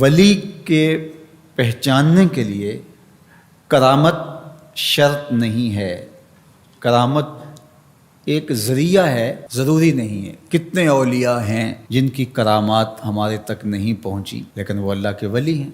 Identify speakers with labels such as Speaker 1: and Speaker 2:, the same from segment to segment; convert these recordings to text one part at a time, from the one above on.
Speaker 1: ولی کے پہچاننے کے لیے کرامت شرط نہیں ہے، کرامت ایک ذریعہ ہے، ضروری نہیں ہے۔ کتنے اولیاء ہیں جن کی کرامات ہمارے تک نہیں پہنچی لیکن وہ اللہ کے ولی ہیں۔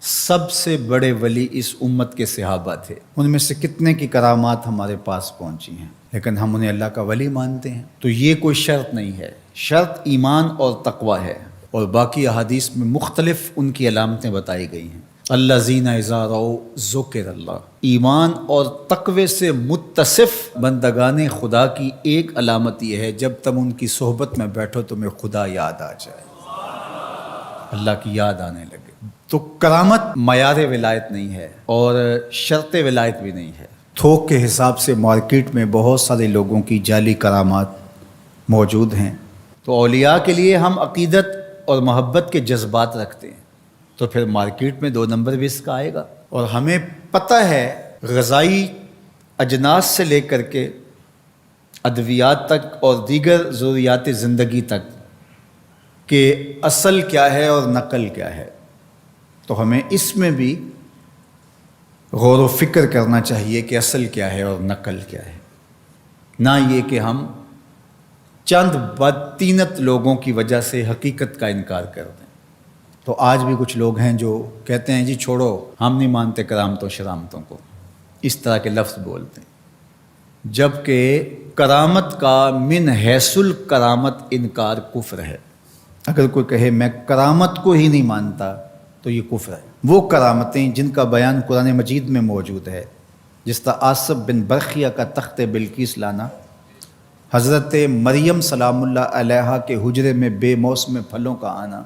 Speaker 1: سب سے بڑے ولی اس امت کے صحابہ تھے، ان میں سے کتنے کی کرامات ہمارے پاس پہنچی ہیں لیکن ہم انہیں اللہ کا ولی مانتے ہیں۔ تو یہ کوئی شرط نہیں ہے، شرط ایمان اور تقوی ہے، اور باقی احادیث میں مختلف ان کی علامتیں بتائی گئی ہیں۔ الذین اذا رأوا ذکر اللہ، ایمان اور تقوی سے متصف بندگان خدا کی ایک علامت یہ ہے جب تم ان کی صحبت میں بیٹھو تمہیں خدا یاد آ جائے، اللہ کی یاد آنے لگے۔ تو کرامت معیار ولایت نہیں ہے اور شرط ولایت بھی نہیں ہے۔ تھوک کے حساب سے مارکیٹ میں بہت سارے لوگوں کی جعلی کرامات موجود ہیں، تو اولیاء کے لیے ہم عقیدت اور محبت کے جذبات رکھتے ہیں تو پھر مارکیٹ میں 2 نمبر بھی اس کا آئے گا۔ اور ہمیں پتہ ہے غذائی اجناس سے لے کر کے ادویات تک اور دیگر ضروریات زندگی تک کہ اصل کیا ہے اور نقل کیا ہے، تو ہمیں اس میں بھی غور و فکر کرنا چاہیے کہ اصل کیا ہے اور نقل کیا ہے، نہ یہ کہ ہم چند بدطینت لوگوں کی وجہ سے حقیقت کا انکار کر دیں۔ تو آج بھی کچھ لوگ ہیں جو کہتے ہیں جی چھوڑو، ہم نہیں مانتے کرامتوں شرامتوں کو، اس طرح کے لفظ بولتے ہیں، جبکہ کرامت کا من حیث الکرامت انکار کفر ہے۔ اگر کوئی کہے میں کرامت کو ہی نہیں مانتا تو یہ کفر ہے۔ وہ کرامتیں جن کا بیان قرآن مجید میں موجود ہے، جس طرح آصف بن برخیہ کا تخت بلقیس لانا، حضرت مریم سلام اللہ علیہا کے حجرے میں بے موسم پھلوں کا آنا،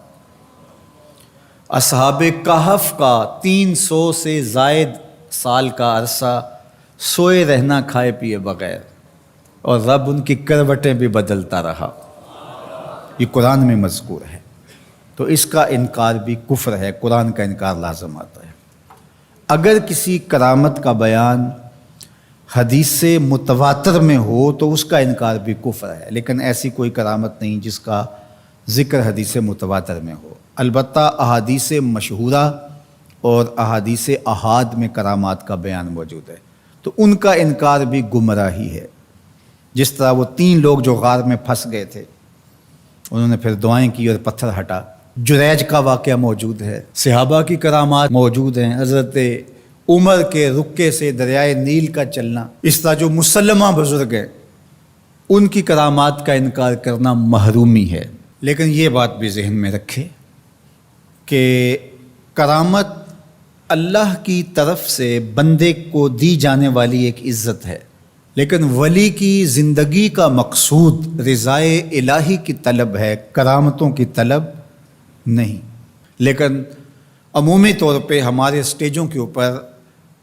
Speaker 1: اصحاب کہف کا 300 سے زائد سال کا عرصہ سوئے رہنا کھائے پیے بغیر، اور رب ان کی کروٹیں بھی بدلتا رہا، یہ قرآن میں مذکور ہے۔ تو اس کا انکار بھی کفر ہے، قرآن کا انکار لازم آتا ہے۔ اگر کسی کرامت کا بیان حدیث متواتر میں ہو تو اس کا انکار بھی کفر ہے، لیکن ایسی کوئی کرامت نہیں جس کا ذکر حدیث متواتر میں ہو۔ البتہ احادیث مشہورہ اور احادیث احاد میں کرامات کا بیان موجود ہے، تو ان کا انکار بھی گمراہی ہے۔ جس طرح وہ 3 لوگ جو غار میں پھنس گئے تھے، انہوں نے پھر دعائیں کی اور پتھر ہٹا۔ جریج کا واقعہ موجود ہے، صحابہ کی کرامات موجود ہیں، حضرت عمر کے رکے سے دریائے نیل کا چلنا، اس طرح جو مسلمہ بزرگ ہیں ان کی کرامات کا انکار کرنا محرومی ہے۔ لیکن یہ بات بھی ذہن میں رکھے کہ کرامت اللہ کی طرف سے بندے کو دی جانے والی ایک عزت ہے، لیکن ولی کی زندگی کا مقصود رضائے الہی کی طلب ہے، کرامتوں کی طلب نہیں۔ لیکن عمومی طور پہ ہمارے اسٹیجوں کے اوپر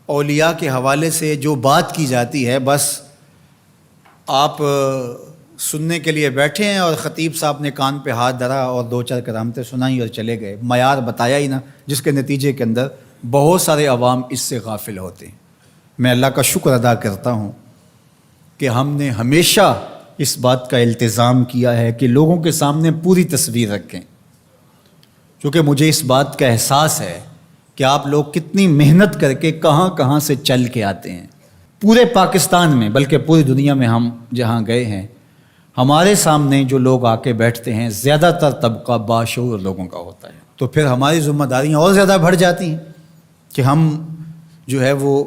Speaker 1: اولیاء کے حوالے سے جو بات کی جاتی ہے، بس آپ سننے کے لیے بیٹھے ہیں اور خطیب صاحب نے کان پہ ہاتھ دھرا اور 2-4 کرامتیں سنائیں اور چلے گئے، معیار بتایا ہی نہ، جس کے نتیجے کے اندر بہت سارے عوام اس سے غافل ہوتے ہیں۔ میں اللہ کا شکر ادا کرتا ہوں کہ ہم نے ہمیشہ اس بات کا التزام کیا ہے کہ لوگوں کے سامنے پوری تصویر رکھیں، کیونکہ مجھے اس بات کا احساس ہے کہ آپ لوگ کتنی محنت کر کے کہاں کہاں سے چل کے آتے ہیں، پورے پاکستان میں بلکہ پوری دنیا میں ہم جہاں گئے ہیں، ہمارے سامنے جو لوگ آ کے بیٹھتے ہیں زیادہ تر طبقہ باشعور لوگوں کا ہوتا ہے، تو پھر ہماری ذمہ داریاں اور زیادہ بڑھ جاتی ہیں کہ ہم جو ہے وہ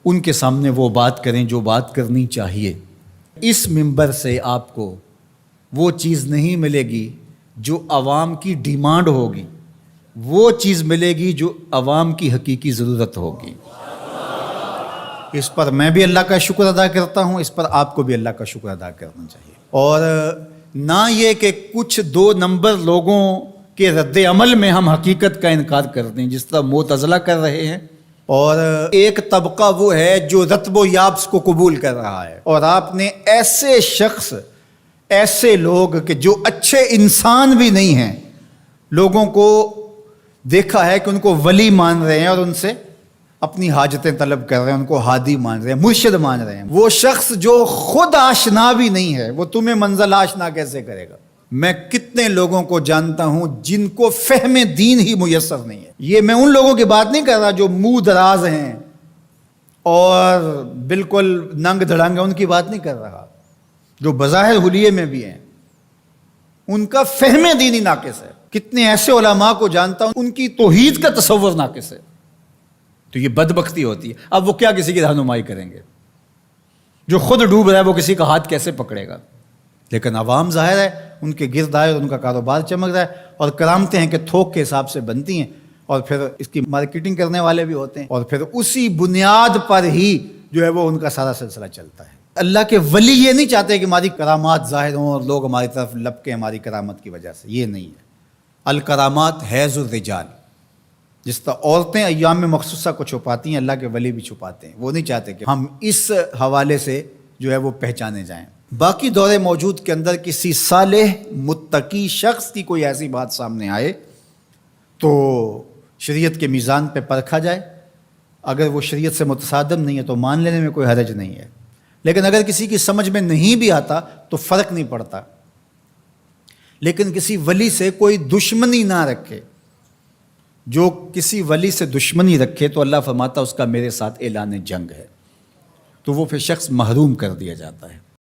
Speaker 1: ان کے سامنے وہ بات کریں جو بات کرنی چاہیے۔ اس منبر سے آپ کو وہ چیز نہیں ملے گی جو عوام کی ڈیمانڈ ہوگی، وہ چیز ملے گی جو عوام کی حقیقی ضرورت ہوگی۔ اس پر میں بھی اللہ کا شکر ادا کرتا ہوں، اس پر آپ کو بھی اللہ کا شکر ادا کرنا چاہیے، اور نہ یہ کہ کچھ 2 نمبر لوگوں کے رد عمل میں ہم حقیقت کا انکار کر دیں جس طرح معتزلہ کر رہے ہیں، اور ایک طبقہ وہ ہے جو رتب و یابس کو قبول کر رہا ہے، اور آپ نے ایسے شخص، ایسے لوگ کہ جو اچھے انسان بھی نہیں ہیں، لوگوں کو دیکھا ہے کہ ان کو ولی مان رہے ہیں اور ان سے اپنی حاجتیں طلب کر رہے ہیں، ان کو ہادی مان رہے ہیں، مرشد مان رہے ہیں۔ وہ شخص جو خود آشنا بھی نہیں ہے وہ تمہیں منزل آشنا کیسے کرے گا؟ میں کتنے لوگوں کو جانتا ہوں جن کو فہم دین ہی میسر نہیں ہے. یہ میں ان لوگوں کی بات نہیں کر رہا جو منہ دراز ہیں اور بالکل ننگ دھڑنگ ہیں، ان کی بات نہیں کر رہا. جو بظاہر حلیے میں بھی ہیں ان کا فہم دینی ناقص ہے. کتنے ایسے علماء کو جانتا ہوں ان کی توحید کا تصور ناقص ہے. تو یہ بدبختی ہوتی ہے. اب وہ کیا کسی کی رہنمائی کریں گے؟ جو خود ڈوب رہا ہے وہ کسی کا ہاتھ کیسے پکڑے گا؟ لیکن عوام ظاہر ہے ان کے گرد آئے اور ان کا کاروبار چمک رہا ہے، اور کرامتیں ہیں کہ تھوک کے حساب سے بنتی ہیں، اور پھر اس کی مارکیٹنگ کرنے والے بھی ہوتے ہیں، اور پھر اسی بنیاد پر ہی جو ہے وہ ان کا سارا سلسلہ چلتا ہے. اللہ کے ولی یہ نہیں چاہتے کہ ہماری کرامات ظاہر ہوں اور لوگ ہماری طرف لپکیں ہماری کرامت کی وجہ سے. یہ نہیں ہے. الکرامات حیض الرجال، جس طرح عورتیں ایام مخصوصہ کو چھپاتی ہیں، اللہ کے ولی بھی چھپاتے ہیں. وہ نہیں چاہتے کہ ہم اس حوالے سے جو ہے وہ پہچانے جائیں. باقی دور موجود کے اندر کسی صالح متقی شخص کی کوئی ایسی بات سامنے آئے تو شریعت کے میزان پہ پرکھا جائے. اگر وہ شریعت سے متصادم نہیں ہے تو مان لینے میں کوئی حرج نہیں ہے. لیکن اگر کسی کی سمجھ میں نہیں بھی آتا تو فرق نہیں پڑتا. لیکن کسی ولی سے کوئی دشمنی نہ رکھے. جو کسی ولی سے دشمنی رکھے تو اللہ فرماتا اس کا میرے ساتھ اعلان جنگ ہے، تو وہ پھر شخص محروم کر دیا جاتا ہے.